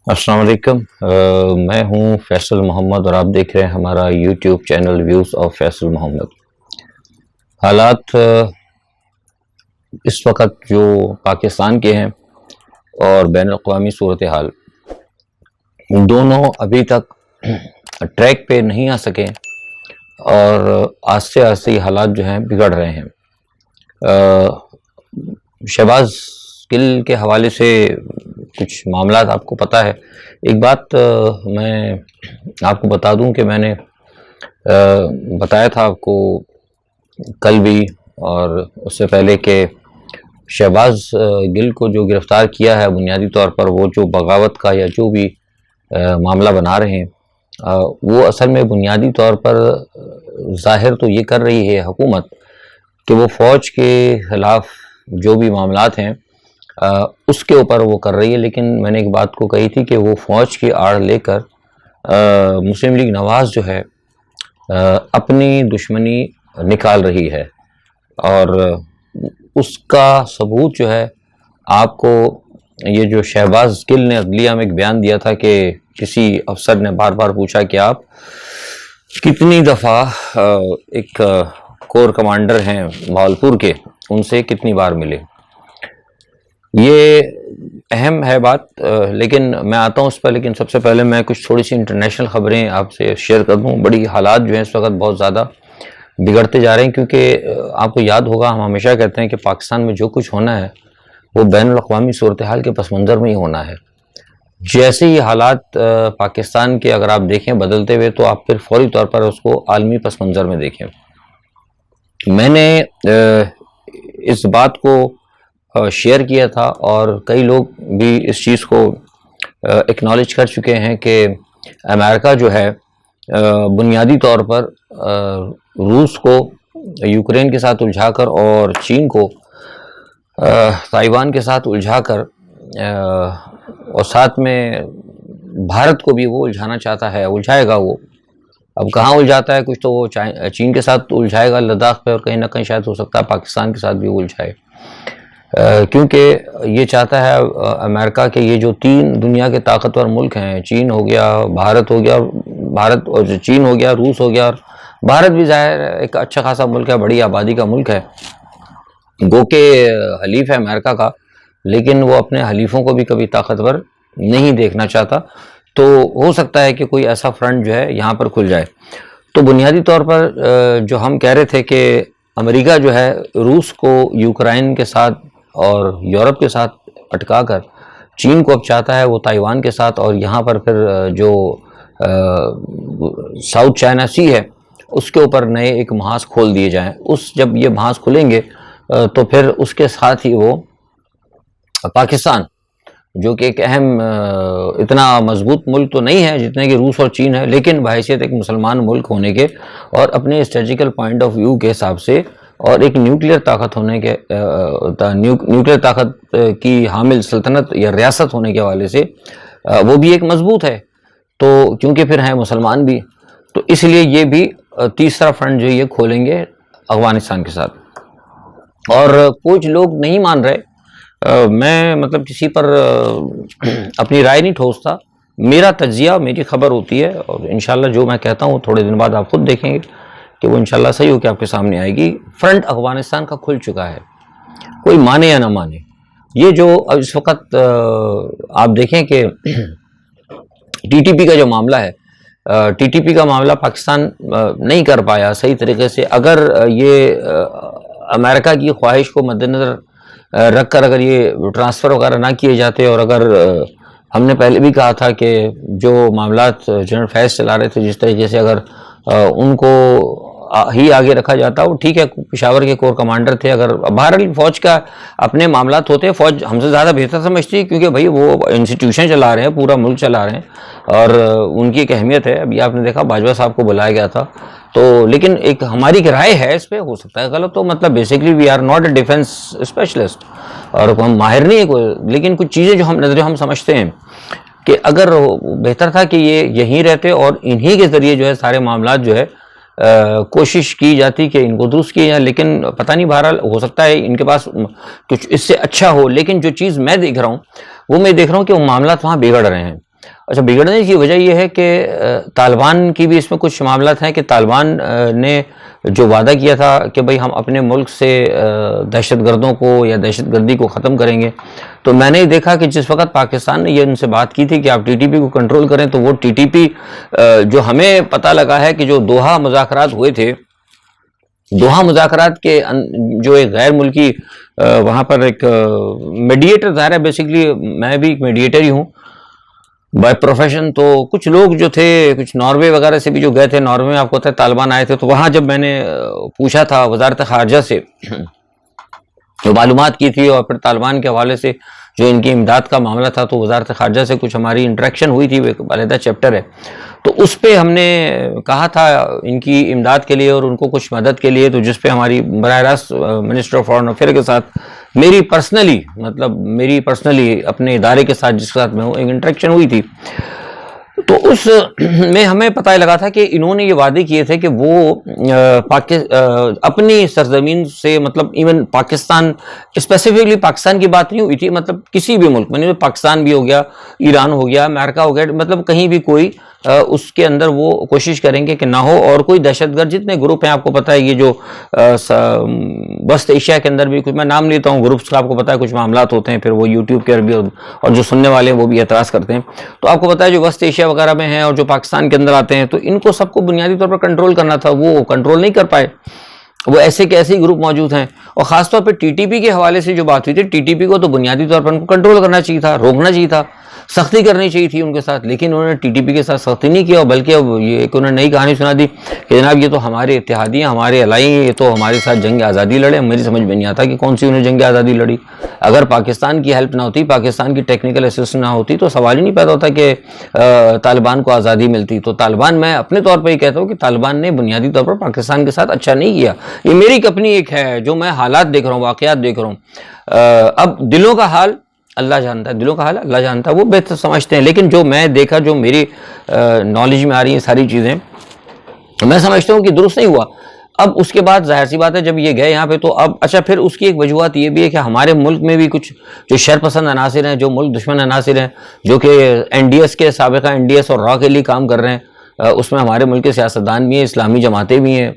السلام علیکم، میں ہوں فیصل محمد اور آپ دیکھ رہے ہیں ہمارا YouTube channel views of Faisal Muhammad. حالات اس وقت جو پاکستان کے ہیں اور بین الاقوامی صورتحال دونوں ابھی تک ٹریک پہ نہیں آ سکے اور آہستہ آہستہ یہ حالات جو ہیں بگڑ رہے ہیں۔ شہباز گل کے حوالے سے کچھ معاملات آپ کو پتہ ہے۔ ایک بات میں آپ کو بتا دوں کہ میں نے بتایا تھا آپ کو کل بھی اور اس سے پہلے کہ شہباز گل کو جو گرفتار کیا ہے بنیادی طور پر وہ جو بغاوت کا یا جو بھی معاملہ بنا رہے ہیں وہ اصل میں بنیادی طور پر ظاہر تو یہ کر رہی ہے حکومت کہ وہ فوج کے خلاف جو بھی معاملات ہیں اس کے اوپر وہ کر رہی ہے، لیکن میں نے ایک بات کو کہی تھی کہ وہ فوج کی آڑ لے کر مسلم لیگ نواز جو ہے اپنی دشمنی نکال رہی ہے، اور اس کا ثبوت جو ہے آپ کو یہ جو شہباز گل نے عدلیہ میں ایک بیان دیا تھا کہ کسی افسر نے بار بار پوچھا کہ آپ کتنی دفعہ ایک کور کمانڈر ہیں بہاولپور کے، ان سے کتنی بار ملے۔ یہ اہم ہے بات، لیکن میں آتا ہوں اس پر، لیکن سب سے پہلے میں کچھ تھوڑی سی انٹرنیشنل خبریں آپ سے شیئر کر دوں۔ بڑی حالات جو ہیں اس وقت بہت زیادہ بگڑتے جا رہے ہیں، کیونکہ آپ کو یاد ہوگا ہم ہمیشہ کہتے ہیں کہ پاکستان میں جو کچھ ہونا ہے وہ بین الاقوامی صورتحال کے پس منظر میں ہی ہونا ہے۔ جیسے ہی حالات پاکستان کے اگر آپ دیکھیں بدلتے ہوئے تو آپ پھر فوری طور پر اس کو عالمی پس منظر میں دیکھیں۔ میں نے اس بات کو شیئر کیا تھا اور کئی لوگ بھی اس چیز کو اکنالج کر چکے ہیں کہ امریکہ جو ہے بنیادی طور پر روس کو یوکرین کے ساتھ الجھا کر اور چین کو تائیوان کے ساتھ الجھا کر اور ساتھ میں بھارت کو بھی وہ الجھانا چاہتا ہے، الجھائے گا۔ وہ اب کہاں الجھاتا ہے، کچھ تو وہ چین کے ساتھ الجھائے گا لداخ پہ، اور کہیں نہ کہیں شاید ہو سکتا ہے پاکستان کے ساتھ بھی وہ الجھائے، کیونکہ یہ چاہتا ہے امریکہ کہ یہ جو تین دنیا کے طاقتور ملک ہیں، چین ہو گیا، بھارت اور چین ہو گیا، روس ہو گیا، اور بھارت بھی ظاہر ہے ایک اچھا خاصا ملک ہے، بڑی آبادی کا ملک ہے، گو کہ حلیف ہے امریکہ کا، لیکن وہ اپنے حلیفوں کو بھی کبھی طاقتور نہیں دیکھنا چاہتا۔ تو ہو سکتا ہے کہ کوئی ایسا فرنٹ جو ہے یہاں پر کھل جائے۔ تو بنیادی طور پر جو ہم کہہ رہے تھے کہ امریکہ جو ہے روس کو یوکرائن کے ساتھ اور یورپ کے ساتھ اٹکا کر چین کو اب چاہتا ہے وہ تائیوان کے ساتھ، اور یہاں پر پھر جو ساؤتھ چائنا سی ہے اس کے اوپر نئے ایک محاذ کھول دیے جائیں۔ جب یہ محاذ کھلیں گے تو پھر اس کے ساتھ ہی وہ پاکستان جو کہ ایک اہم اتنا مضبوط ملک تو نہیں ہے جتنے کہ روس اور چین ہے، لیکن بحیثیت ایک مسلمان ملک ہونے کے اور اپنے اسٹریٹجیکل پوائنٹ آف ویو کے حساب سے اور ایک نیوکلیئر طاقت ہونے کے نیوکلیئر طاقت کی حامل سلطنت یا ریاست ہونے کے حوالے سے وہ بھی ایک مضبوط ہے، تو کیونکہ پھر ہیں مسلمان بھی، تو اس لیے یہ بھی تیسرا فرنٹ جو یہ کھولیں گے افغانستان کے ساتھ۔ اور کچھ لوگ نہیں مان رہے، میں مطلب کسی پر اپنی رائے نہیں ٹھوستا، میرا تجزیہ میری خبر ہوتی ہے، اور انشاءاللہ جو میں کہتا ہوں تھوڑے دن بعد آپ خود دیکھیں گے کہ وہ انشاءاللہ صحیح ہو کے آپ کے سامنے آئے گی۔ فرنٹ افغانستان کا کھل چکا ہے، کوئی مانے یا نہ مانے۔ یہ جو اس وقت آپ دیکھیں کہ ٹی ٹی پی کا جو معاملہ ہے، ٹی ٹی پی کا معاملہ پاکستان نہیں کر پایا صحیح طریقے سے۔ اگر یہ امریکہ کی خواہش کو مد نظر رکھ کر اگر یہ ٹرانسفر وغیرہ نہ کیے جاتے، اور اگر ہم نے پہلے بھی کہا تھا کہ جو معاملات جنرل فیض چلا رہے تھے جس طریقے سے اگر ان کو ہی آگے رکھا جاتا، وہ ٹھیک ہے پشاور کے کور کمانڈر تھے، اگر بہرحال فوج کا اپنے معاملات ہوتے ہیں، فوج ہم سے زیادہ بہتر سمجھتی ہے کیونکہ بھائی وہ انسٹیٹیوشن چلا رہے ہیں، پورا ملک چلا رہے ہیں، اور ان کی ایک اہمیت ہے۔ ابھی آپ نے دیکھا باجوہ صاحب کو بلایا گیا تھا، تو لیکن ایک ہماری ایک رائے ہے اس پہ، ہو سکتا ہے غلط ہو، مطلب basically we are not a defence specialist اور ہم ماہر نہیں ہے کوئی، لیکن کچھ چیزیں جو ہم سمجھتے ہیں کہ اگر بہتر تھا کہ یہ یہیں رہتے اور انہی کے ذریعے جو ہے سارے معاملات جو ہے کوشش کی جاتی کہ ان کو درست کیے جائیں، لیکن پتہ نہیں بہرحال ہو سکتا ہے ان کے پاس کچھ اس سے اچھا ہو، لیکن جو چیز میں دیکھ رہا ہوں وہ میں دیکھ رہا ہوں کہ وہ معاملات وہاں بگڑ رہے ہیں۔ اچھا، بگڑنے کی وجہ یہ ہے کہ طالبان کی بھی اس میں کچھ معاملات ہیں کہ طالبان نے جو وعدہ کیا تھا کہ بھئی ہم اپنے ملک سے دہشت گردوں کو یا دہشت گردی کو ختم کریں گے، تو میں نے دیکھا کہ جس وقت پاکستان نے یہ ان سے بات کی تھی کہ آپ ٹی ٹی پی کو کنٹرول کریں، تو وہ ٹی ٹی پی جو ہمیں پتہ لگا ہے کہ جو دوحہ مذاکرات ہوئے تھے، دوحہ مذاکرات کے جو ایک غیر ملکی وہاں پر ایک میڈیٹر، ظاہر ہے بیسیکلی میں بھی ایک میڈیٹر ہی ہوں بائی پروفیشن، تو کچھ لوگ جو تھے، کچھ ناروے وغیرہ سے بھی جو گئے تھے، ناروے میں آپ کو پتہ ہے طالبان آئے تھے، تو وہاں جب میں نے پوچھا تھا وزارت خارجہ سے جو معلومات کی تھی، اور پھر طالبان کے حوالے سے جو ان کی امداد کا معاملہ تھا، تو وزارت خارجہ سے کچھ ہماری انٹریکشن ہوئی تھی، وہ ایک علیحدہ چیپٹر ہے، تو اس پہ ہم نے کہا تھا ان کی امداد کے لیے اور ان کو کچھ مدد کے لیے، تو جس پہ ہماری براہ راست منسٹر آف فارن افیئر کے ساتھ میری پرسنلی اپنے ادارے کے ساتھ جس کے ساتھ میں ہوں ایک انٹریکشن ہوئی تھی، تو اس میں ہمیں پتہ لگا تھا کہ انہوں نے یہ وعدے کیے تھے کہ وہ اپنی سرزمین سے، مطلب ایون پاکستان، اسپیسیفکلی پاکستان کی بات نہیں ہوئی تھی، مطلب کسی بھی ملک میں، پاکستان بھی ہو گیا، ایران ہو گیا، امریکہ ہو گیا، مطلب کہیں بھی کوئی اس کے اندر وہ کوشش کریں گے کہ نہ ہو، اور کوئی دہشت گرد جتنے گروپ ہیں آپ کو پتہ ہے، یہ جو وسط ایشیا کے اندر بھی کچھ میں نام لیتا ہوں گروپس کا، آپ کو پتہ ہے کچھ معاملات ہوتے ہیں، پھر وہ یوٹیوب کے بھی اور جو سننے والے ہیں وہ بھی اعتراض کرتے ہیں، تو آپ کو پتہ ہے جو وسط ایشیا وغیرہ میں ہیں اور جو پاکستان کے اندر آتے ہیں، تو ان کو سب کو بنیادی طور پر کنٹرول کرنا تھا، وہ کنٹرول نہیں کر پائے، وہ ایسے کے ایسے گروپ موجود ہیں، اور خاص طور پہ ٹی ٹی پی کے حوالے سے جو بات ہوئی تھی، ٹی ٹی پی کو تو بنیادی طور پر ان کو کنٹرول کرنا چاہیے تھا، روکنا چاہیے تھا، سختی کرنی چاہیے تھی ان کے ساتھ، لیکن انہوں نے ٹی ٹی پی کے ساتھ سختی نہیں کیا، بلکہ اب یہ ایک انہوں نے نئی کہانی سنا دی کہ جناب یہ تو ہمارے اتحادی ہیں، ہمارے الائی ہیں، یہ تو ہمارے ساتھ جنگ آزادی لڑے، میری سمجھ میں نہیں آتا کہ کون سی انہیں جنگ آزادی لڑی، اگر پاکستان کی ہیلپ نہ ہوتی، پاکستان کی ٹیکنیکل اسسٹنس نہ ہوتی، تو سوال ہی نہیں پیدا ہوتا کہ طالبان کو آزادی ملتی، تو طالبان، میں اپنے طور پہ یہ کہتا ہوں کہ طالبان نے بنیادی طور پر پاکستان کے ساتھ اچھا نہیں کیا، یہ میری اپنی ایک ہے جو میں حالات دیکھ رہا ہوں، واقعات دیکھ رہا ہوں، اب دلوں کا حال اللہ جانتا ہے، دلوں کا حال اللہ جانتا ہے، وہ بہتر سمجھتے ہیں، لیکن جو میں دیکھا، جو میری نالج میں آ رہی ہیں ساری چیزیں، میں سمجھتا ہوں کہ درست نہیں ہوا۔ اب اس کے بعد ظاہر سی بات ہے جب یہ گئے یہاں پہ، تو اب اچھا پھر اس کی ایک وجوہات یہ بھی ہے کہ ہمارے ملک میں بھی کچھ جو شر پسند عناصر ہیں، جو ملک دشمن عناصر ہیں، جو کہ این ڈی ایس کے سابقہ این ڈی ایس اور را کے لیے کام کر رہے ہیں، اس میں ہمارے ملک کے سیاستدان بھی ہیں، اسلامی جماعتیں بھی ہیں،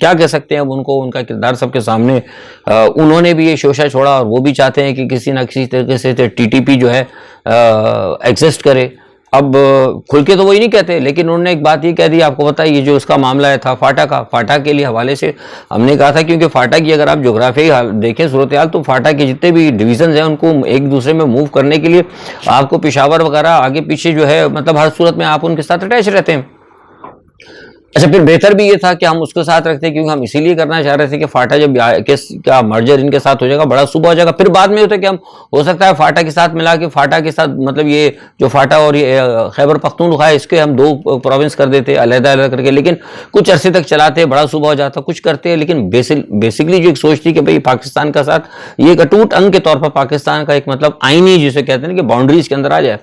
کیا کہہ سکتے ہیں اب ان کو، ان کا کردار سب کے سامنے، انہوں نے بھی یہ شوشہ چھوڑا، اور وہ بھی چاہتے ہیں کہ کسی نہ کسی طریقے سے ٹی ٹی پی جو ہے ایگزسٹ کرے۔ اب کھل کے تو وہی نہیں کہتے، لیکن انہوں نے ایک بات یہ کہہ دی، آپ کو پتہ ہے یہ جو اس کا معاملہ ہے تھا فاٹا کا، فاٹا کے لیے حوالے سے ہم نے کہا تھا، کیونکہ فاٹا کی اگر آپ جغرافیائی دیکھیں صورتحال، تو فاٹا کے جتنے بھی ڈویژنز ہیں ان کو ایک دوسرے میں موو کرنے کے لیے آپ کو پشاور وغیرہ آگے پیچھے جو ہے، مطلب ہر صورت میں آپ ان کے ساتھ اٹیچ رہتے ہیں۔ اچھا پھر بہتر بھی یہ تھا کہ ہم اس کے ساتھ رکھتے، کیونکہ ہم اسی لیے کرنا چاہ رہے تھے کہ فاٹا جب کا مرجر ان کے ساتھ ہو جائے گا، بڑا صوبہ ہو جائے گا، پھر بعد میں ہوتا ہے کہ ہم ہو سکتا ہے فاٹا کے ساتھ ملا کے، فاٹا کے ساتھ مطلب یہ جو فاٹا اور یہ خیبر پختونخوا ہے، اس کے ہم 2 پروونس کر دیتے علیحدہ علیحدہ کر کے، لیکن کچھ عرصے تک چلاتے، بڑا صوبہ ہو جاتا، کچھ کرتے، لیکن بیسکلی جو ایک سوچ تھی کہ بھئی پاکستان کا ساتھ یہ ایک اٹوٹ انگ کے طور پر پاکستان کا ایک مطلب آئینی جسے کہتے ہیں کہ باؤنڈریز کے اندر آ جائے،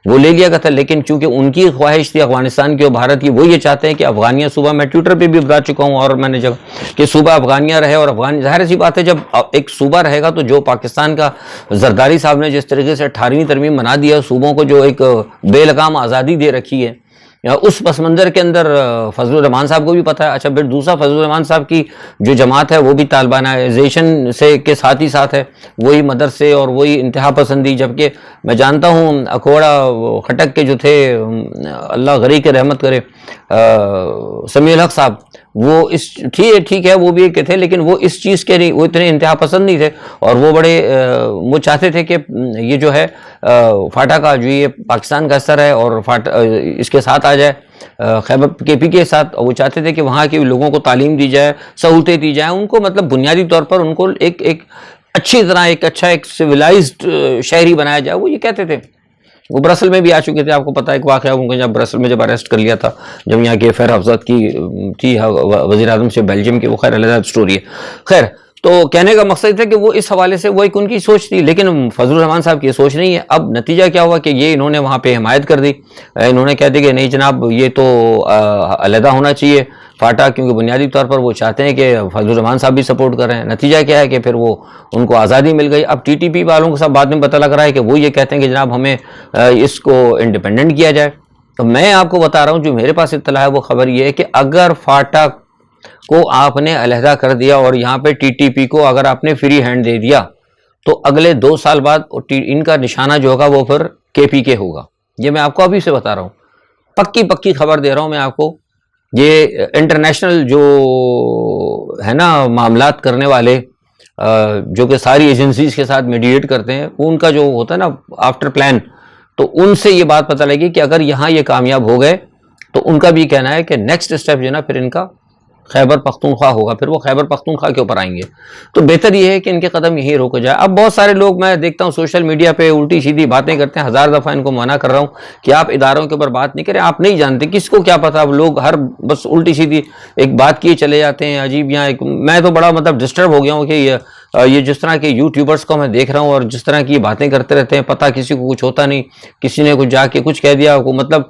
وہ لے لیا گیا تھا، لیکن چونکہ ان کی خواہش تھی افغانستان کی اور بھارت کی، وہ یہ چاہتے ہیں کہ افغانیہ صوبہ، میں ٹویٹر پہ بھی بتا چکا ہوں اور میں نے جگہ کہ صوبہ افغانیہ رہے، اور ظاہر سی بات ہے جب ایک صوبہ رہے گا تو جو پاکستان کا زرداری صاحب نے جس طریقے سے 18ویں ترمیم بنا دیا، صوبوں کو جو ایک بے لگام آزادی دے رکھی ہے، اس پس منظر کے اندر فضل الرحمان صاحب کو بھی پتہ ہے۔ اچھا پھر دوسرا فضل الرحمان صاحب کی جو جماعت ہے وہ بھی طالبانائزیشن سے کے ساتھ ہی ساتھ ہے، وہی مدرسے اور وہی انتہا پسندی، جبکہ میں جانتا ہوں اکوڑا خٹک کے جو تھے، اللہ غری کے رحمت کرے، سمیع الحق صاحب، وہ اس ٹھیک ہے وہ بھی ایک تھے، لیکن وہ اس چیز کے نہیں، وہ اتنے انتہا پسند نہیں تھے، اور وہ بڑے وہ چاہتے تھے کہ یہ جو ہے فاٹا کا جو یہ پاکستان کا حصہ ہے اور اس کے ساتھ آ جائے، خیبر کے پی کے ساتھ، وہ چاہتے تھے کہ وہاں کے لوگوں کو تعلیم دی جائے، سہولتیں دی جائیں ان کو، مطلب بنیادی طور پر ان کو ایک اچھی طرح ایک سویلائزڈ شہری بنایا جائے، وہ یہ کہتے تھے۔ وہ برسل میں بھی آ چکے تھے، آپ کو پتہ ہے ایک واقعہ ان کو جب برسل میں جب اریسٹ کر لیا تھا، جب یہاں کے فیر حفظت کی تھی وزیر اعظم سے بیلجیم کی، وہ خیر علیحدہ سٹوری ہے۔ خیر تو کہنے کا مقصد تھا کہ وہ اس حوالے سے وہ ایک ان کی سوچ تھی، لیکن فضل الرحمان صاحب کی یہ سوچ نہیں ہے۔ اب نتیجہ کیا ہوا کہ یہ انہوں نے وہاں پہ حمایت کر دی، انہوں نے کہہ دی کہ نہیں جناب یہ تو علیحدہ ہونا چاہیے فاٹا، کیونکہ بنیادی طور پر وہ چاہتے ہیں کہ فضل الرحمان صاحب بھی سپورٹ کر رہے ہیں۔ نتیجہ کیا ہے کہ پھر وہ ان کو آزادی مل گئی۔ اب ٹی ٹی پی والوں کو سب بعد میں پتہ لگ رہا ہے کہ وہ یہ کہتے ہیں کہ جناب ہمیں اس کو انڈیپینڈنٹ کیا جائے۔ تو میں آپ کو بتا رہا ہوں جو میرے پاس اطلاع ہے وہ خبر یہ ہے کہ اگر فاٹا کو آپ نے علیحدہ کر دیا اور یہاں پہ ٹی ٹی پی کو اگر آپ نے فری ہینڈ دے دیا تو اگلے 2 سال بعد ان کا نشانہ جو ہوگا وہ پھر کے پی کے ہوگا۔ یہ میں آپ کو ابھی سے بتا رہا ہوں، پکی خبر دے رہا ہوں میں آپ کو۔ یہ انٹرنیشنل جو ہے نا معاملات کرنے والے جو کہ ساری ایجنسیز کے ساتھ میڈیٹ کرتے ہیں، وہ ان کا جو ہوتا ہے نا آفٹر پلان، تو ان سے یہ بات پتہ لگی کہ اگر یہاں یہ کامیاب ہو گئے تو ان کا بھی کہنا ہے کہ نیکسٹ اسٹیپ جو ہے نا پھر ان کا خیبر پختونخوا ہوگا، پھر وہ خیبر پختونخوا کے اوپر آئیں گے۔ تو بہتر یہ ہے کہ ان کے قدم یہیں روکے جائے۔ اب بہت سارے لوگ میں دیکھتا ہوں سوشل میڈیا پہ الٹی سیدھی باتیں کرتے ہیں، 1000 دفعہ ان کو منع کر رہا ہوں کہ آپ اداروں کے اوپر بات نہیں کریں، آپ نہیں جانتے، کس کو کیا پتا، اب لوگ ہر بس الٹی سیدھی ایک بات کیے چلے جاتے ہیں عجیب۔ یہاں میں تو بڑا ڈسٹرب ہو گیا ہوں کہ یہ جس طرح کے یوٹیوبرز کو میں دیکھ رہا ہوں اور جس طرح کی باتیں کرتے رہتے ہیں، پتہ کسی کو کچھ ہوتا نہیں، کسی نے کچھ جا کے کچھ کہہ دیا، مطلب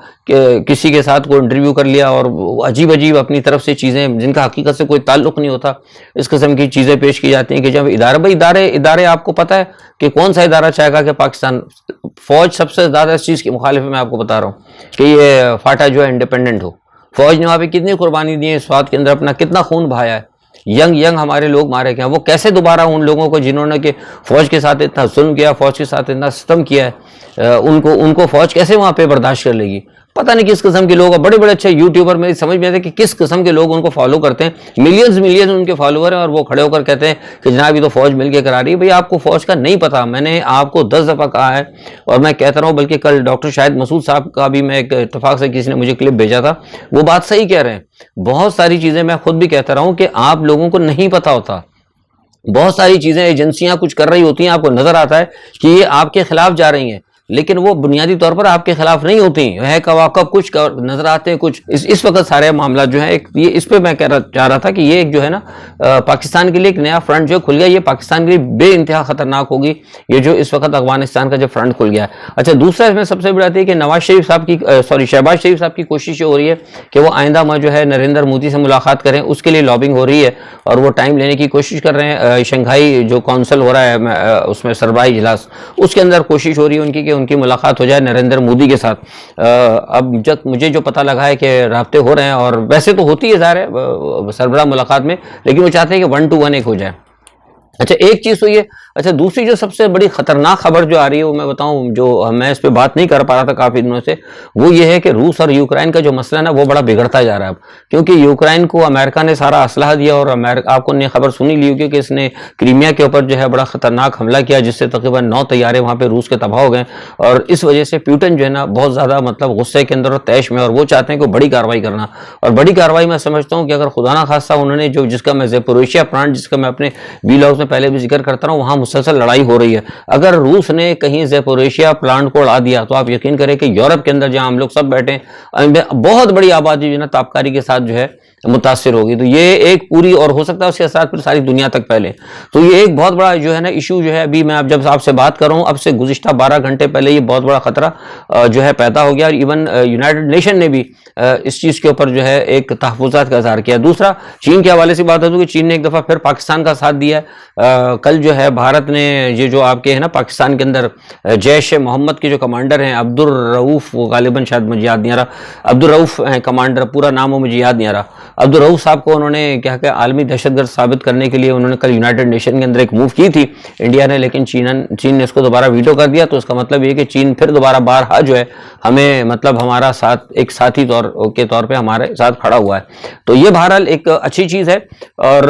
کسی کے ساتھ کوئی انٹرویو کر لیا اور عجیب اپنی طرف سے چیزیں جن کا حقیقت سے کوئی تعلق نہیں ہوتا، اس قسم کی چیزیں پیش کی جاتی ہیں کہ جب ادارے آپ کو پتہ ہے کہ کون سا ادارہ چاہے گا کہ پاکستان فوج سب سے زیادہ اس چیز کی مخالف ہے۔ میں آپ کو بتا رہا ہوں کہ یہ فاٹا جو ہے انڈیپینڈنٹ ہو۔ فوج نے وہاں پہ کتنی قربانی دی ہے، اس بات کے اندر اپنا کتنا خون بہایا ہے، ینگ ہمارے لوگ مارے گئے ہیں، وہ کیسے دوبارہ ان لوگوں کو جنہوں نے کہ فوج کے ساتھ اتنا ظلم کیا، فوج کے ساتھ اتنا ستم کیا ہے، ان کو فوج کیسے وہاں پہ برداشت کر لے گی؟ پتہ نہیں کس قسم کے لوگ، بڑے اچھے یوٹیوبر، میری سمجھ میں آتے کہ کس قسم کے لوگ ان کو فالو کرتے ہیں، ملینز ان کے فالوور ہیں، اور وہ کھڑے ہو کر کہتے ہیں کہ جناب یہ تو فوج مل کے کرا رہی ہے۔ بھئی آپ کو فوج کا نہیں پتا، میں نے آپ کو 10 دفعہ کہا ہے اور میں کہتا رہا ہوں، بلکہ کل ڈاکٹر شاہد مسعود صاحب کا بھی میں ایک اتفاق سے کسی نے مجھے کلپ بھیجا تھا، وہ بات صحیح کہہ رہے ہیں۔ بہت ساری چیزیں میں خود بھی کہتا رہا ہوں کہ آپ لوگوں کو نہیں پتا ہوتا، بہت ساری چیزیں ایجنسیاں کچھ کر رہی ہوتی ہیں، آپ کو نظر آتا ہے کہ یہ آپ کے خلاف جا رہی ہیں، لیکن وہ بنیادی طور پر آپ کے خلاف نہیں ہوتی ہے، کواکب کچھ نظر آتے ہیں کچھ۔ اس وقت سارے معاملات جو ہیں یہ اس پہ میں چاہ رہا تھا کہ یہ ایک جو ہے نا پاکستان کے لیے ایک نیا فرنٹ جو کھل گیا، یہ پاکستان کے لیے بے انتہا خطرناک ہوگی، یہ جو اس وقت افغانستان کا جو فرنٹ کھل گیا ہے۔ اچھا، دوسرا اس میں سب سے بڑی بات ہے کہ شہباز شریف صاحب کی کوشش یہ ہو رہی ہے کہ وہ آئندہ میں جو ہے نریندر مودی سے ملاقات کریں، اس کے لیے لابنگ ہو رہی ہے اور وہ ٹائم لینے کی کوشش کر رہے ہیں۔ شنگھائی جو کونسل ہو رہا ہے اس میں سربراہی اجلاس، اس کے اندر کوشش ہو رہی ہے ان کی کہ ان کی ملاقات ہو جائے نریندر مودی کے ساتھ۔ اب جب مجھے جو پتہ لگا ہے کہ رابطے ہو رہے ہیں، اور ویسے تو ہوتی ہے ظاہر ہے سربراہ ملاقات میں، لیکن وہ چاہتے ہیں کہ 1 to 1 ایک ہو جائے۔ اچھا، ایک چیز تو یہ۔ اچھا، دوسری جو سب سے بڑی خطرناک خبر جو آ رہی ہے وہ میں بتاؤں، جو میں اس پہ بات نہیں کر پا رہا تھا کافی دنوں سے، وہ یہ ہے کہ روس اور یوکرائن کا جو مسئلہ ہے نا وہ بڑا بگڑتا جا رہا ہے اب، کیونکہ یوکرائن کو امریکہ نے سارا اسلحہ دیا، اور آپ کو نے خبر سنی لی ہوگی کہ اس نے کریمیا کے اوپر جو ہے بڑا خطرناک حملہ کیا، جس سے تقریباً 9 طیارے وہاں پہ روس کے تباہ ہو گئے، اور اس وجہ سے پیوٹن جو ہے نا بہت زیادہ مطلب غصے کے اندر اور طیش میں، اور وہ چاہتے ہیں کہ بڑی کارروائی کرنا۔ اور بڑی کارروائی میں سمجھتا ہوں کہ اگر خدا نہ خواستہ انہوں نے جس کا میں زیپوروشیا پلانٹ، جس کا میں اپنے ویلاگز میں پہلے بھی ذکر کرتا ہوں، وہاں مسلسل لڑائی ہو رہی ہے، اگر روس نے کہیں زیپوروشیا پلانٹ کو اڑا دیا تو آپ یقین کریں کہ یورپ کے اندر جہاں ہم لوگ سب بیٹھے ہیں، بہت بڑی آبادی جو ہے نا تابکاری کے ساتھ جو ہے متاثر ہوگی۔ تو یہ ایک پوری، اور ہو سکتا ہے اس کے اثرات پھر ساری دنیا تک پھیلے۔ تو یہ ایک بہت بڑا جو ہے نا ایشو جو ہے، ابھی میں جب آپ سے بات کر رہا ہوں، اب سے گزشتہ 12 گھنٹے پہلے یہ بہت بڑا خطرہ جو ہے پیدا ہو گیا، اور ایون یونائٹڈ نیشن نے بھی اس چیز کے اوپر جو ہے ایک تحفظات کا اظہار کیا۔ دوسرا، چین کے حوالے سے بات ہے کہ چین نے ایک دفعہ پھر پاکستان کا ساتھ دیا ہے۔ کل جو ہے بھارت نے یہ جو آپ کے ہے نا پاکستان کے اندر جیش محمد کے جو کمانڈر ہیں عبدالرؤف، وہ غالباً شاید مجھے یاد نہیں آ رہا، عبدالرؤف ہیں کمانڈر، پورا نام وہ مجھے یاد نہیں آ رہا، عبدالرؤف صاحب کو انہوں نے کیا کہ عالمی دہشت گرد ثابت کرنے کے لیے انہوں نے کل یونائٹڈ نیشن کے اندر ایک موو کی تھی انڈیا نے، لیکن چین نے اس کو دوبارہ ویٹو کر دیا۔ تو اس کا مطلب یہ کہ چین پھر دوبارہ بارہا جو ہے ہمیں مطلب ہمارا ساتھ ایک ساتھی کے طور پہ ہمارے ساتھ کھڑا ہوا ہے۔ تو یہ بہرحال ایک اچھی چیز ہے، اور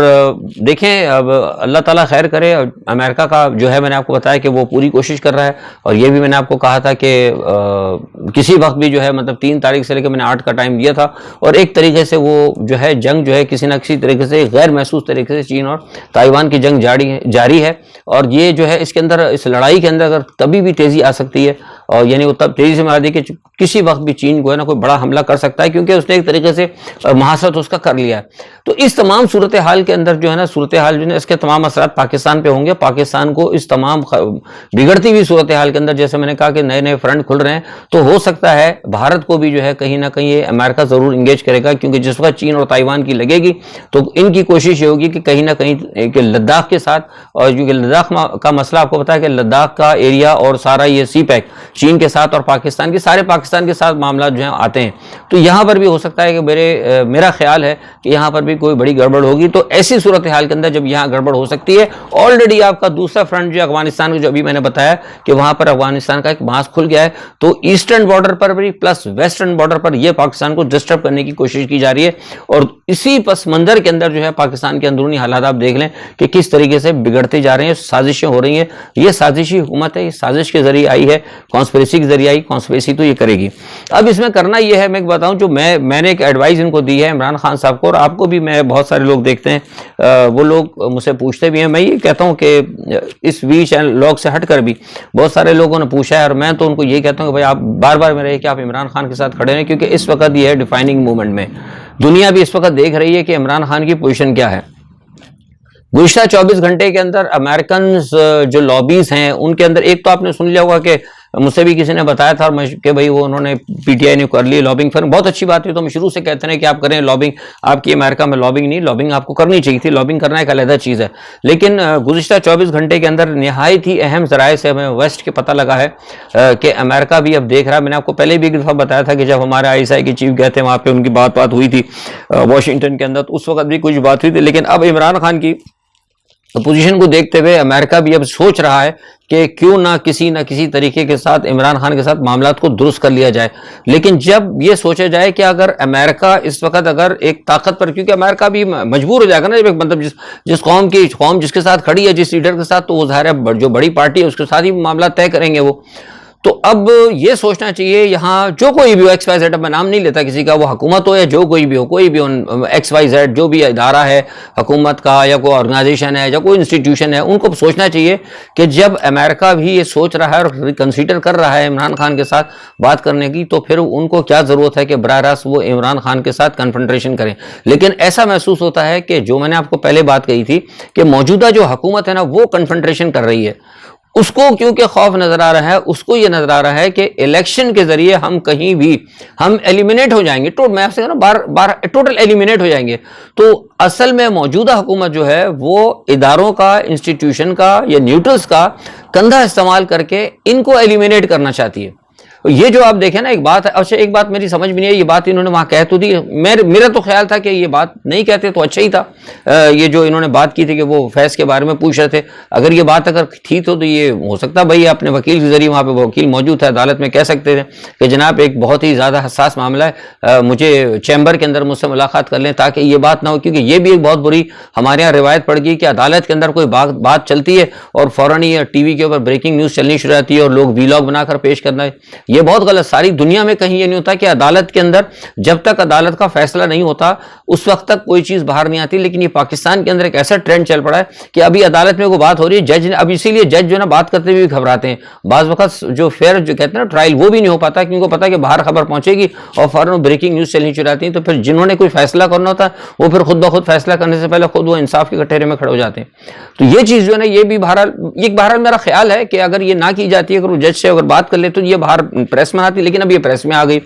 دیکھیں اب اللہ تعالیٰ خیر کرے۔ امریکہ کا جو ہے میں نے آپ کو بتایا کہ وہ پوری کوشش کر رہا ہے، اور یہ بھی میں نے آپ کو کہا تھا کہ کسی وقت بھی جو ہے مطلب 3 تاریخ سے لے کے میں نے 8 کا ٹائم دیا تھا، اور ایک طریقے سے وہ جو ہے جنگ جو ہے کسی نہ کسی طریقے سے غیر محسوس طریقے سے چین اور تائیوان کی جنگ جاری ہے، اور یہ جو ہے اس کے اندر، اس لڑائی کے اندر اگر کبھی بھی تیزی آ سکتی ہے، اور یعنی وہ تب تیزی سے مرا دی کہ کسی وقت بھی چین کو ہے نا کوئی بڑا حملہ کر سکتا ہے، کیونکہ اس نے ایک طریقے سے محاصرہ تو اس کا کر لیا ہے۔ تو اس تمام صورتحال کے اندر جو ہے نا صورتحال جو ہے اس کے تمام اثرات پاکستان پہ ہوں گے۔ پاکستان کو اس تمام بگڑتی ہوئی صورتحال کے اندر، جیسے میں نے کہا کہ نئے نئے فرنٹ کھل رہے ہیں، تو ہو سکتا ہے بھارت کو بھی جو ہے کہیں نہ کہیں یہ امریکہ ضرور انگیج کرے گا، کیونکہ جس وقت چین اور تائیوان کی لگے گی تو ان کی کوشش یہ ہوگی کہ کہیں نہ کہیں کہ لداخ کے ساتھ، اور جو کہ لداخ کا مسئلہ آپ کو پتا ہے کہ لداخ کا ایریا اور سارا یہ سی پیک چین کے ساتھ اور پاکستان کے سارے پاکستان کے ساتھ معاملات جو ہیں آتے ہیں، تو یہاں پر بھی ہو سکتا ہے کہ میرا خیال ہے کہ یہاں پر بھی کوئی بڑی گڑبڑ ہوگی۔ تو ایسی صورتحال کے اندر جب یہاں گڑبڑ ہو سکتی ہے، آلریڈی آپ کا دوسرا فرنٹ جو افغانستان کا، جو ابھی میں نے بتایا کہ وہاں پر افغانستان کا ایک محاذ کھل گیا ہے، تو ایسٹرن بارڈر پر بھی پلس ویسٹرن بارڈر پر یہ پاکستان کو ڈسٹرب کرنے کی کوشش کی جا رہی ہے، اور اسی پس منظر کے اندر جو ہے پاکستان کے اندرونی حالات آپ دیکھ لیں کہ کس طریقے سے بگڑتے جا رہے ہیں، سازشیں ہو رہی ہیں۔ یہ سازشی حکومت ہے، یہ سازش کے ذریعے آئی ہے، کانسپریسی کے ذریعے آئی، کانسپریسی تو یہ کرے گی۔ اب اس میں کرنا یہ ہے، میں بتاؤں جو میں نے ایک ایڈوائز ان کو دی ہے عمران خان صاحب کو، اور آپ کو بھی، میں بہت سارے لوگ دیکھتے ہیں وہ لوگ مجھ سے پوچھتے بھی ہیں، میں یہ کہتا ہوں کہ اس وی چینل لوگ سے ہٹ کر بھی بہت سارے لوگوں نے پوچھا ہے، اور میں تو ان کو یہ کہتا ہوں کہ بھائی آپ بار بار میں رہے کہ آپ عمران خان کے ساتھ کھڑے ہیں، کیونکہ اس وقت یہ ہے ڈیفائننگ مومنٹ میں دنیا بھی اس وقت دیکھ رہی ہے کہ عمران خان کی پوزیشن کیا ہے۔ گزشتہ 24 گھنٹے کے اندر امریکنز جو لابیز ہیں ان کے اندر، ایک تو آپ نے سن لیا ہوگا کہ مجھ سے بھی کسی نے بتایا تھا کہ بھائی وہ انہوں نے پی ٹی آئی نے کر لی لابنگ فرم، بہت اچھی بات ہے، تو ہم شروع سے کہتے ہیں کہ آپ کریں لابنگ، آپ کی امریکہ میں لابنگ نہیں، لابنگ آپ کو کرنی چاہیے تھی، لابنگ کرنا ایک علیحدہ چیز ہے، لیکن گزشتہ 24 گھنٹے کے اندر نہایت ہی اہم ذرائع سے ہمیں ویسٹ کے پتہ لگا ہے کہ امریکہ بھی اب دیکھ رہا ہے۔ میں نے آپ کو پہلے بھی ایک دفعہ بتایا تھا کہ جب ہمارے آئی ایس آئی کے چیف گئے تھے وہاں پہ ان کی بات ہوئی تھی واشنگٹن کے اندر، تو اس وقت بھی کچھ بات ہوئی تھی، لیکن اب عمران خان کی پوزیشن کو دیکھتے ہوئے امریکہ بھی اب سوچ رہا ہے کہ کیوں نہ کسی طریقے کے ساتھ عمران خان کے ساتھ معاملات کو درست کر لیا جائے۔ لیکن جب یہ سوچا جائے کہ اگر امریکہ اس وقت اگر ایک طاقت پر، کیونکہ امریکہ بھی مجبور ہو جائے گا نا، جب ایک مطلب جس قوم جس کے ساتھ کھڑی ہے، جس لیڈر کے ساتھ، تو وہ ظاہر ہے جو بڑی پارٹی ہے اس کے ساتھ ہی معاملات طے کریں گے وہ۔ تو اب یہ سوچنا چاہیے یہاں جو کوئی بھی ہو، ایکس وائی زیڈ، اب میں نام نہیں لیتا کسی کا، وہ حکومت ہو یا جو کوئی بھی ہو، ایکس وائی زیڈ جو بھی ادارہ ہے حکومت کا یا کوئی آرگنائزیشن ہے یا کوئی انسٹیٹیوشن ہے، ان کو سوچنا چاہیے کہ جب امریکہ بھی یہ سوچ رہا ہے اور کنسیڈر کر رہا ہے عمران خان کے ساتھ بات کرنے کی، تو پھر ان کو کیا ضرورت ہے کہ براہ راست وہ عمران خان کے ساتھ کنفرنٹریشن کریں۔ لیکن ایسا محسوس ہوتا ہے کہ جو میں نے آپ کو پہلے بات کہی تھی کہ موجودہ جو حکومت ہے نا وہ کنفرنٹریشن کر رہی ہے، اس کو کیونکہ خوف نظر آ رہا ہے، اس کو یہ نظر آ رہا ہے کہ الیکشن کے ذریعے ہم کہیں بھی ہم ایلیمنیٹ ہو جائیں گے، میں آپ سے کہہ رہا ہوں بار ٹوٹل ایلیمنیٹ ہو جائیں گے۔ تو اصل میں موجودہ حکومت جو ہے وہ اداروں کا، انسٹیٹیوشن کا یا نیوٹرلز کا کندھا استعمال کر کے ان کو ایلیمنیٹ کرنا چاہتی ہے۔ یہ جو آپ دیکھیں نا ایک بات ہے، اچھا ایک بات میری سمجھ میں نہیں ہے، یہ بات انہوں نے وہاں کہہ تو دی، میرا تو خیال تھا کہ یہ بات نہیں کہتے تو اچھا ہی تھا۔ یہ جو انہوں نے بات کی تھی کہ وہ فیض کے بارے میں پوچھ رہے تھے، اگر یہ بات اگر تھی تو یہ ہو سکتا بھائی اپنے وکیل کے ذریعے، وہاں پہ وکیل موجود تھا عدالت میں، کہہ سکتے تھے کہ جناب ایک بہت ہی زیادہ حساس معاملہ ہے، مجھے چیمبر کے اندر مجھ سے ملاقات کر لیں تاکہ یہ بات نہ ہو، کیونکہ یہ بھی ایک بہت بری ہمارے یہاں روایت پڑ گئی کہ عدالت کے اندر کوئی بات چلتی ہے اور فوراً ہی ٹی وی کے اوپر بریکنگ نیوز چلنی شروع ہوتی ہے اور لوگ ویلاگ بنا کر پیش کرنا ہے، یہ بہت غلط۔ ساری دنیا میں کہیں یہ نہیں ہوتا کہ عدالت کے اندر جب تک عدالت کا فیصلہ نہیں ہوتا اس وقت تک کوئی چیز باہر نہیں آتی، لیکن یہ پاکستان کے اندر ایک ایسا ٹرینڈ چل پڑا ہے کہ ابھی عدالت میں کوئی بات ہو رہی ہے، جج نے اب اسی لیے جج جو ہے نا بات کرتے ہوئے بھی گھبراتے ہیں، بعض وقت جو فیئر جو کہتے ہیں نا ٹرائل وہ بھی نہیں ہو پاتا، کیونکہ پتا کہ باہر خبر پہنچے گی اور فوراً بریکنگ نیوز چلنی شروع آتی ہے، تو پھر جنہوں نے کوئی فیصلہ کرنا ہوتا ہے وہ پھر خود بخود فیصلہ کرنے سے پہلے خود وہ انصاف کے کٹہرے میں کھڑے ہو جاتے ہیں۔ تو یہ چیز جو ہے نا یہ بھی بہرحال میرا خیال ہے کہ اگر یہ نہ کی جاتی ہے، اگر وہ جج سے اگر بات کر لے تو یہ باہر پریس میں آتی، لیکن اب یہ پریس میں آ گئی۔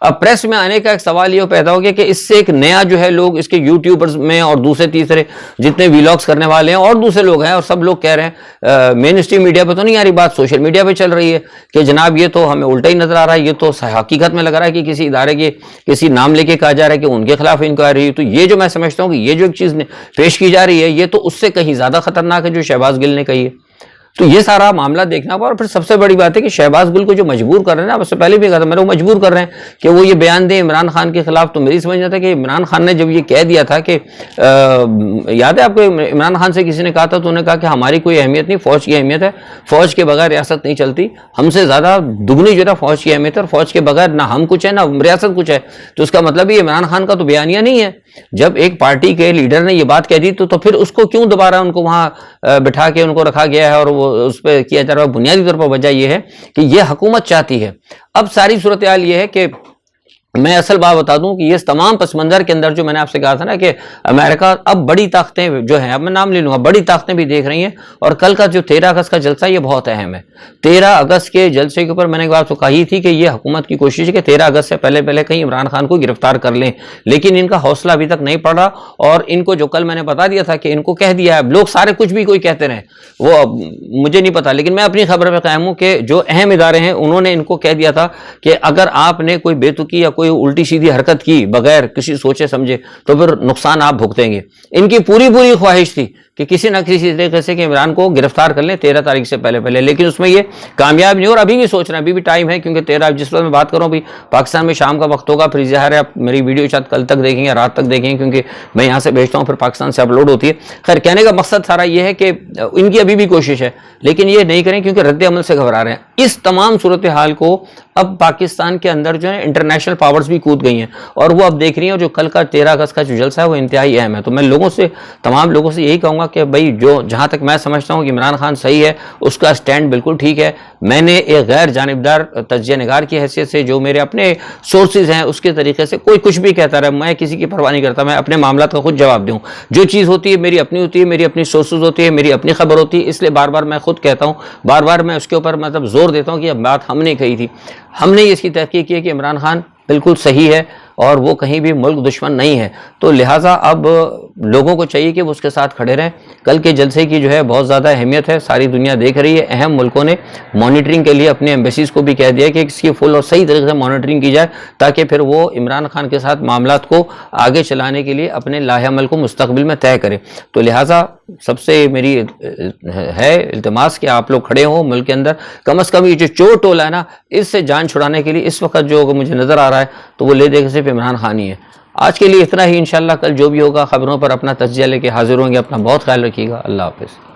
اب پریس میں آنے کا ایک سوال یہ پیدا ہو گیا کہ اس سے ایک نیا جو ہے لوگ اس کے یوٹیوبرز میں اور دوسرے تیسرے جتنے ویلاگز کرنے والے ہیں اور دوسرے لوگ ہیں اور سب لوگ کہہ رہے ہیں مین اسٹریم میڈیا پہ تو نہیں آ رہی بات، سوشل میڈیا پہ چل رہی ہے کہ جناب یہ تو ہمیں الٹا ہی نظر آ رہا ہے، یہ تو حقیقت میں لگ رہا ہے کہ کسی ادارے کے کسی نام لے کے کہا جا رہا ہے کہ ان کے خلاف انکوائری ہوئی۔ تو یہ جو میں سمجھتا ہوں کہ یہ جو ایک چیز پیش کی جا رہی ہے یہ تو اس سے کہیں زیادہ خطرناک ہے جو شہباز گل نے کہی ہے۔ تو یہ سارا معاملہ دیکھنا ہوگا، اور پھر سب سے بڑی بات ہے کہ شہباز گل کو جو مجبور کر رہے ہیں نا، اس سے پہلے بھی کہا تھا میں نے، وہ مجبور کر رہے ہیں کہ وہ یہ بیان دیں عمران خان کے خلاف۔ تو میری سمجھ میں تھا کہ عمران خان نے جب یہ کہہ دیا تھا کہ یاد ہے آپ کو عمران خان سے کسی نے کہا تھا تو انہوں نے کہا کہ ہماری کوئی اہمیت نہیں، فوج کی اہمیت ہے، فوج کے بغیر ریاست نہیں چلتی، ہم سے زیادہ دگنی جو ہے فوج کی اہمیت ہے، اور فوج کے بغیر نہ ہم کچھ ہے نہ ریاست کچھ ہے۔ تو اس کا مطلب یہ عمران خان کا تو بیانیہ نہیں ہے جب ایک پارٹی کے لیڈر نے یہ بات کہہ دی تو پھر اس کو کیوں دوبارہ ان کو وہاں بٹھا کے ان کو رکھا گیا ہے اور وہ اس پہ کیا جا رہا ہے؟ بنیادی طور پر وجہ یہ ہے کہ یہ حکومت چاہتی ہے. اب ساری صورتحال یہ ہے کہ میں اصل بات بتا دوں کہ یہ تمام پس منظر کے اندر جو میں نے آپ سے کہا تھا نا کہ امریکہ اب بڑی طاقتیں جو ہیں، اب میں نام لے لوں گا، بڑی طاقتیں بھی دیکھ رہی ہیں. اور کل کا جو 13 اگست کا جلسہ یہ بہت اہم ہے. 13 اگست کے جلسے کے اوپر میں نے ایک بات تو کہی تھی کہ یہ حکومت کی کوشش ہے کہ 13 اگست سے پہلے کہیں عمران خان کو گرفتار کر لیں، لیکن ان کا حوصلہ ابھی تک نہیں پڑا. اور ان کو جو کل میں نے بتا دیا تھا کہ ان کو کہہ دیا ہے، لوگ سارے کچھ بھی کوئی کہتے رہے، وہ مجھے نہیں پتا، لیکن میں اپنی خبر پہ قائم ہوں کہ جو اہم ادارے ہیں انہوں نے ان کو کہہ دیا تھا کہ اگر آپ نے کوئی بے تکی یا کوئی الٹی سیدھی حرکت کی بغیر کسی سوچے سمجھے تو پھر نقصان آپ بھگتیں گے. ان کی پوری خواہش تھی کہ کسی نہ کسی طریقے سے کہ عمران کو گرفتار کر لیں 13 تاریخ سے پہلے، لیکن اس میں یہ کامیاب نہیں. اور ابھی بھی سوچ رہے ہیں، ابھی بھی ٹائم ہے، کیونکہ 13 جس وقت میں بات کروں بھی پاکستان میں شام کا وقت ہوگا. پھر ظاہر ہے آپ میری ویڈیو شاید کل تک دیکھیں گے، رات تک دیکھیں گے، کیونکہ میں یہاں سے بھیجتا ہوں پھر پاکستان سے اپلوڈ ہوتی ہے. خیر، کہنے کا مقصد سارا یہ ہے کہ ان کی ابھی بھی کوشش ہے، لیکن یہ نہیں کریں کیونکہ رد عمل سے گھبرا رہے ہیں. اس تمام صورتحال کو اب پاکستان کے اندر جو ہے انٹرنیشنل پاورز بھی کود گئی ہیں اور وہ اب دیکھ رہی ہیں. اور جو کل کا 13 اگست کا جو جلسہ ہے وہ انتہائی اہم ہے. تو میں تمام لوگوں سے یہی کہوں گا کہ بھائی جہاں تک میں سمجھتا ہوں کہ عمران خان صحیح ہے، اس کا سٹینڈ بالکل ٹھیک ہے. میں نے ایک غیر جانبدار تجزیہ نگار کی حیثیت سے جو میرے اپنے سورسز ہیں اس کے طریقے سے کوئی کچھ بھی کہتا رہا، میں کسی کی پرواہ نہیں کرتا. میں اپنے معاملات کا خود جواب دوں. جو چیز ہوتی ہے میری اپنی ہوتی ہے، میری اپنی سورسز ہوتی ہے، میری اپنی خبر ہوتی ہے. اس لیے بار بار میں خود کہتا ہوں، بار بار میں اس کے اوپر مطلب زور دیتا ہوں کہ یہ بات ہم نے کہی تھی. ہم نے اس کی تحقیق کی ہے کہ عمران خان بالکل صحیح ہے اور وہ کہیں بھی ملک دشمن نہیں ہے. تو لہٰذا اب لوگوں کو چاہیے کہ وہ اس کے ساتھ کھڑے رہیں. کل کے جلسے کی جو ہے بہت زیادہ اہمیت ہے، ساری دنیا دیکھ رہی ہے. اہم ملکوں نے مانیٹرنگ کے لیے اپنے ایمبیسیز کو بھی کہہ دیا کہ اس کی فل اور صحیح طریقے سے مانیٹرنگ کی جائے تاکہ پھر وہ عمران خان کے ساتھ معاملات کو آگے چلانے کے لیے اپنے لاہ عمل کو مستقبل میں طے کرے. تو لہٰذا سب سے میری ہے التماس کہ آپ لوگ کھڑے ہوں ملک کے اندر. کم از کم یہ جو چور ٹولہ ہے نا، اس سے جان چھڑانے کے لیے اس وقت جو مجھے نظر آ رہا ہے تو وہ لے دے کے صرف عمران خان ہی ہے. آج کے لیے اتنا ہی. انشاءاللہ کل جو بھی ہوگا خبروں پر اپنا تجزیہ لے کے حاضر ہوں گے. اپنا بہت خیال رکھیے گا. اللہ حافظ.